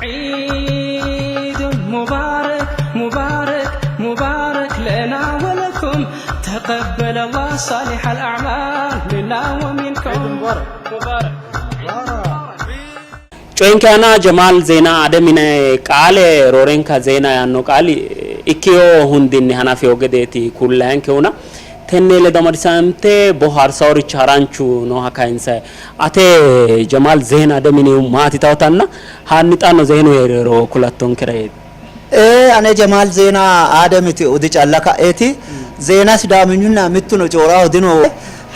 عيد مبارك مبارك مبارك لنا ولكم تقبل الله صالح الأعمال منا ومنكم مبارك مبارك ጮንካና ጀማል ዜና አደሚነ ቃለ ሮሬንካ ዜና ያኖ ቃሊ ኢኪዮ ሁንዲን ሐናፊ ወገዴቲ ኩላን ከውና ተነለ ደማርሳምቴ ቦሃር ሳውሪ ቻራንቹ ነው ሀካይንሰ አቴ ጀማል ዜና አደሚነ ማቲ ታውታና ሃንጣ ነው ዜና የሮ ኩላቶን ክሬ አኔ ጀማል ዜና አደሚቲ ኡዲ ጫላካ ኤቲ ዜና ሲዳምኙና ምቱ ነው ጮራው ዲኖ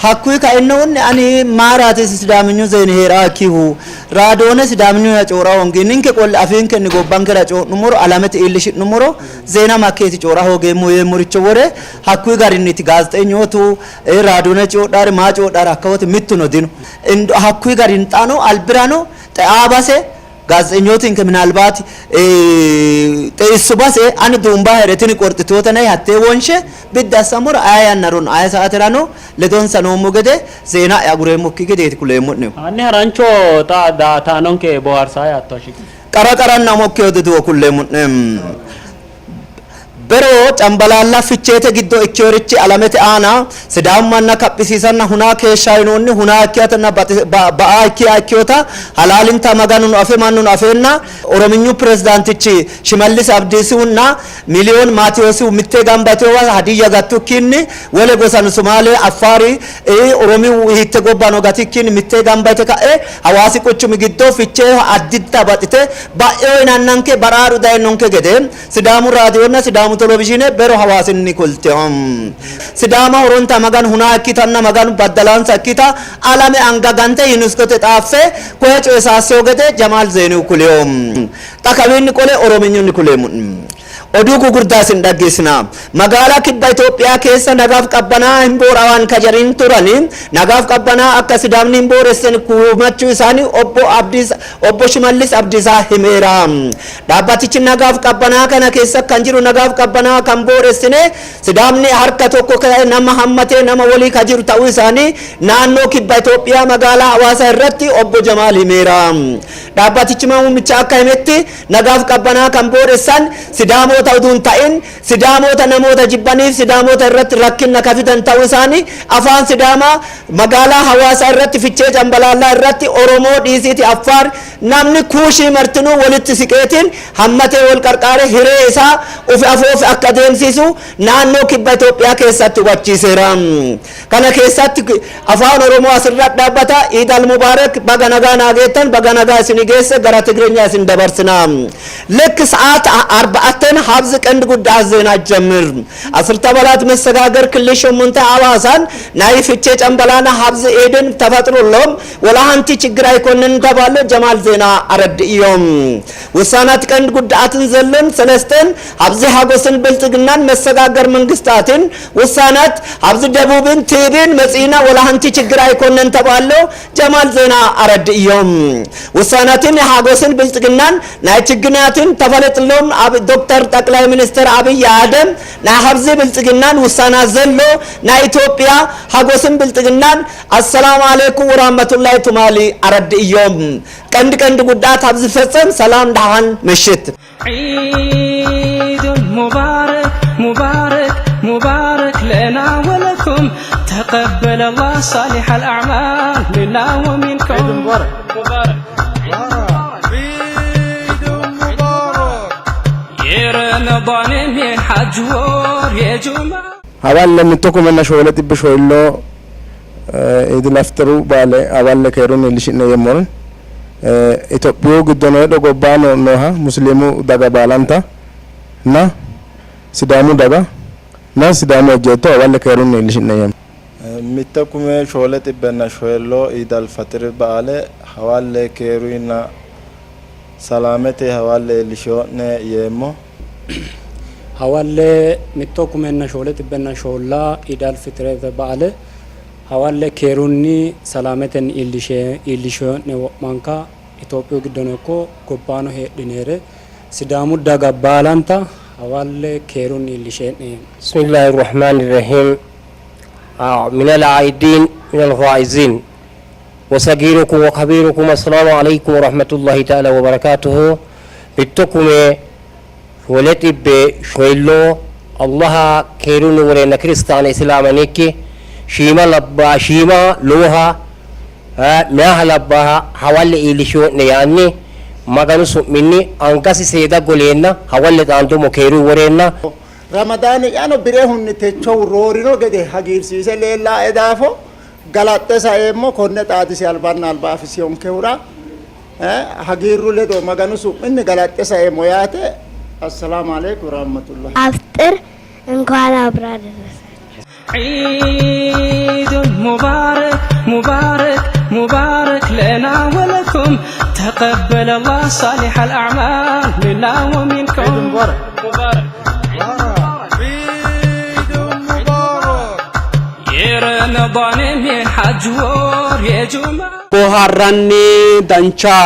hakkuy ka innoon ani maarate sidaamnyu zeeni hera kihu raadone sidaamnyu ya coora hongi ninke qol afin ken go bankera co numero alamet ilish numero zeena maketi coora hoge moye muricho wore hakkuy gariniti gaazexenyotu raadone co dar ma co dar akawot mittu no dinu hakkuy garin tano albirano taabase ጋዜኞትን ከምናልባት ተይስባሴ አን ዱምባ ሄረትን ቆርጥቶተነ ያቴ ወንሸ ቢዳሰሙር አያናሩን አያ ሰዓትራኖ ለዶንሰ ነው ሙገደ ዜና ያጉሬ ሙክ ገደ ይትኩለሙ ነው አኔ ራንቾ ታ ታኖንከ ቦዋርሳ ያቶሽ ቀረቀረና ሞክ ወደዱ ኩለሙ በሮ ጨምበላላ ፍቼተ ግዶ እቾርቺ አለመተ አና ስዳማና ከጵሲሰና ሁና ከሻይኖኒ ሁና አኪያተና ባአኪ አኪዮታ ሐላሊንታ መጋኑን አፈማኑን አፈና ኦሮምኙ ፕሬዝዳንትቺ ሽመልስ አብዲሱና ሚሊዮን ማቴዎስ ምቴ ጋምባቴዋ ሀዲያ ጋቱኪኒ ወለ ጎሳን ሶማሌ አፋሪ ኦሮሚው ይተጎባኖ ጋቲኪኒ ምቴ ጋምባቴ ካኤ ሐዋሲ ቆቹም ግዶ ፍቼ አዲታ ባጥተ ባኤናናንከ በራሩ ዳይኖንከ ገደ ስዳሙ ራዲዮና ስዳሙ ቴሌቪዥን በሮ ሐዋስኒ ኮልቴም ሲዳማ ሆሮንታ መጋን ሁና አኪታና መጋን በደላን ሰኪታ አላሜ አንጋጋንተ ዩኒስኮ ተጣፈ ኮጮ ሳሰው ገደ ጀማል ዜኑ ኩሌም ታካቢን ኮሌ ኦሮምኙን ኩሌም oduu gugurdaa sin dhageessina magaalaa kibba Itoophiyaa keessa nagaaf qabbanaa hin boorawaan kajarin turani nagaaf qabbanaa akka sidaamni hin booressan kuumachuu isaanii obbo Shimallis Abdiisaa himeera dhaabbatichi nagaaf qabbanaa kana keessa kan jiru nagaaf qabbanaa kan booressine sidaamni harka tokko nama hammatee nama walii ka jiru ta'uu isaanii naannoo kibba Itoophiyaa magaalaa Hawaasa irratti obbo Jamaal himeera dhaabbatichi muummicha akka himetti nagaaf qabbanaa kan booressan sidaamo ta'uun ta'in sidaamota namoota jibbaniif sidaamota irratti rakkinna kafidan ta'uu isaanii afaan sidaamaa magaalaa Hawaasa irratti fichee Cambalaalaa irratti Oromoo dhiisiiti Affaar namni kuushii martinuu walitti siqeetiin hammatee wal qarqaare hiree isaa ufi afoofi akka deemsisu naannoo kibba Itoophiyaa keessatti hubachiiseera kana keessatti afaan Oromoo asirratti dhaabbata Eid al-Mubarak baga nagaa naageettan baga nagaa isin geesse gara Tigireenyaa isin dabarsina ልክ ሰዓት 40 ሀብዝ ቀንድ ጉዳይ ዜና ጀምር አስርተ በላት መሰጋገር ክልሽ ሙንተ አዋሳን ናይ ፍቼ ጨምበላና ሀብዝ ኤደን ተፈጥሮሎም ወላሃንቲ ችግር አይኮንን ተባለ ጀማል ዜና አረድዮም ወሳናት ቀንድ ጉዳያትን ዘለን ሰለስተን ሀብዝ ሀጎስን ብልጽግናን መሰጋገር መንግስታትን ወሳናት ሀብዝ ደቡብን ቲቢን መጽና ወላሃንቲ ችግር አይኮንን ተባለ ጀማል ዜና አረድዮም ወሳናትን ሀጎስን ብልጽግናን ናይ ችግናትን ተፈለጥሎም ዶክተር ጠቅላይ ሚኒስትር አብይ አህመድ ና ሀብዝ ብልጽግናን ውሳና ዘሎ ና ኢትዮጵያ ሀጎስን ብልጽግናን አሰላሙ አለይኩም ወራህመቱላሂ ቱማሊ አረድዮም ቀንድ ቀንድ ጉዳት ሀብዝ ፈጸም ሰላም ዳሃን ምሽት عيد مبارك مبارك مبارك لنا ولكم تقبل الله صالح الأعمال منا ومنكم عيد مبارك مبارك رمضان من حج ور يا جمعة أول لما تكون من شغلة بشويلو إذا لفترو بالي أول كيرون اللي شئنا يمرن إثيوبيا قدنا دعوبانو نوها مسلمو دعا بالانتا نا سدامو دعا نا سدامو جيتو أول كيرون اللي شئنا يم متكم شغلة بنا شويلو إذا الفترة بالي أول كيرونا سلامتي حواله لشونه يمو حواله متوكمنا شولت بنا شولا إدال فترة بعله حواله كيروني سلامتن إلشونه مانكا إثيوبيا قدنوكو كوبانو هدينيره سدامو دغا بالانتا حواله كيروني إلشونه بسم الله الرحمن الرحيم من العائدين من الفائزين وصغيركم وكبيركم السلام عليكم ورحمة الله تعالى وبركاته bittokume sholet ibbe shoylo Allah kerun warena kristan islamaniki shima labba shima loha meha labba hawal ilisho ne yani maganu minni angasi seda golena hawalle tanto mokeru warena Ramadan yaano bire hunni techo roorino gede hagiirsiise leella edaafo galatte saeemmo konne xaadisi albanna albaafisi yonkehura hagiirru ledo maganu minni galatte saeemmo yaate. Assalamu alaikum warahmatullahi after እንኳን አብራ ደረሳችሁ عيد مبارك مبارك مبارك لنا ولكم تقبل الله صالح الأعمال منا ومنكم عيد مبارك مبارك عيد مبارك يا رمضان من حج ور يا جمعة boharranni dancha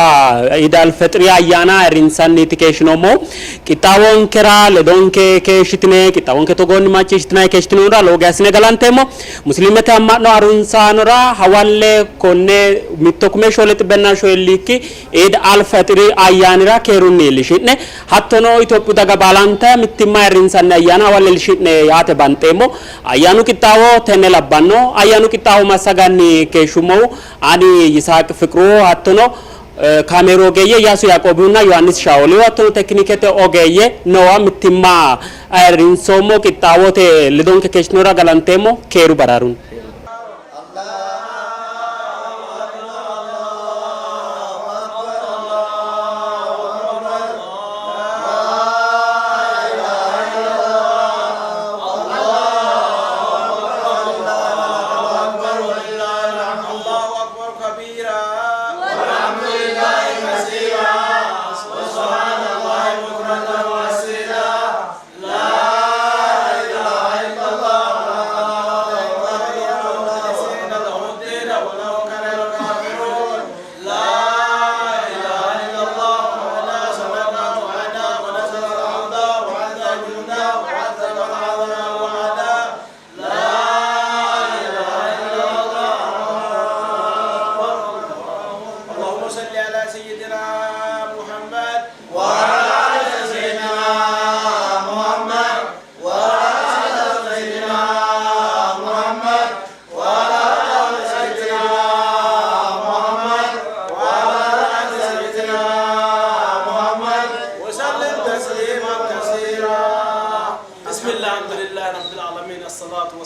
idal fitri ayana rinsanni tikeshnomo kitawon kera ledonke keshitne kitawon ke togonni machishitna keshtinura logasne galantemo muslimete amano arunsanura hawalle konne mittokume sholet benna shoylikki id al fitri ayanira kerunni lishitne hattono itopyu daga balanta mittimma rinsanni ayana hawalle lishitne yate bantemo ayanu kitawo tenne labbanno ayanu kitawo masaganni keshumo ani ይስሐቅ ፍቅሩ አጥኖ ካሜሮ ገየ ያሱ ያቆቡና ዮሐንስ ሻውሊ ወጥቶ ቴክኒከተ ኦገየ ነዋ ምትማ አይሪንሶሞ ቂጣዎቴ ለዶንከ ከሽኖራ ጋላንቴሞ ኬሩ በራሩን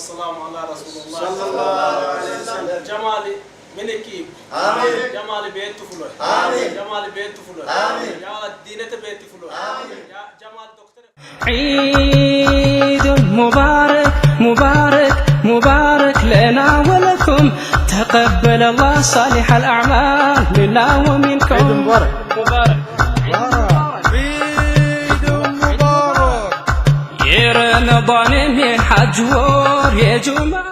والسلام على رسول الله صلى الله عليه وسلم. جمالي منكي آمين. جمالي بيت فلو آمين. جمالي بيت فلو آمين. يا الدينة بيت فلو آمين. يا جمال دكتور. عيد مبارك مبارك مبارك لنا ولكم تقبل الله صالح الأعمال منا ومنكم عيد مبارك مبارك رمضان من حج ور يا جمعة